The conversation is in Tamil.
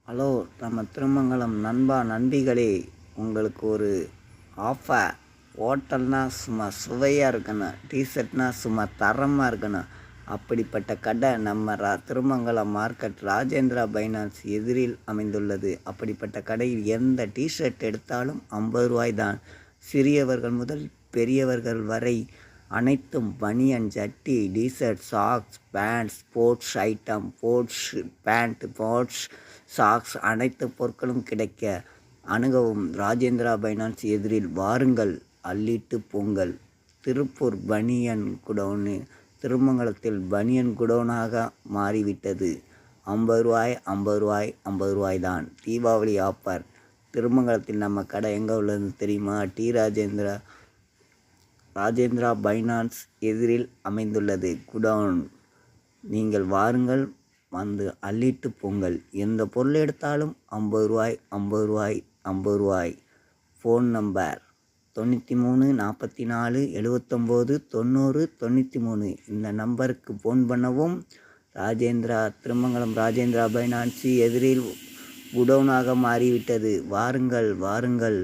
ஹலோ, நம்ம திருமங்கலம் நண்பா நண்பிகளே, உங்களுக்கு ஒரு ஆஃபர். ஹோட்டல்னா சும்மா சுவையாக இருக்கணும், டீஷர்ட்னா சும்மா தரமாக இருக்கணும். அப்படிப்பட்ட கடை நம்ம திருமங்கலம் மார்க்கெட் ராஜேந்திரா பைனான்ஸ் எதிரில் அமைந்துள்ளது. அப்படிப்பட்ட கடையில் எந்த டீஷர்ட் எடுத்தாலும் 50 ரூபாய் தான். சிறியவர்கள் முதல் பெரியவர்கள் வரை அனைத்தும் பனியன், ஜட்டி, t shirt, socks, pant, sports item, sports pant, sports socks அனைத்து பொருட்களும் கிடைக்க அணுகவும் ராஜேந்திரா பைனான்ஸ் எதிரில். வாருங்கள், அள்ளிட்டு பொங்கல். திருப்பூர் பனியன் குடோனு திருமங்கலத்தில் பனியன் குடோனாக மாறிவிட்டது. 50 ரூபாய் 50 ரூபாய் 50 ரூபாய் தான். தீபாவளி ஆஃபர். திருமங்கலத்தில் நம்ம கடை எங்கே உள்ளது தெரியுமா? ராஜேந்திரா பைனான்ஸ் எதிரில் அமைந்துள்ளது குடோன். நீங்கள் வாருங்கள், வந்து அள்ளிட்டு பொங்கல். எந்த பொருள் எடுத்தாலும் 50 ரூபாய் 50 ரூபாய் 50 ரூபாய். Phone number 93 44 79 90 93. இந்த நம்பருக்கு ஃபோன் பண்ணவும். திருமங்கலம் ராஜேந்திரா பைனான்ஸ் எதிரில் குடோனாக மாறிவிட்டது. வாருங்கள் வாருங்கள்.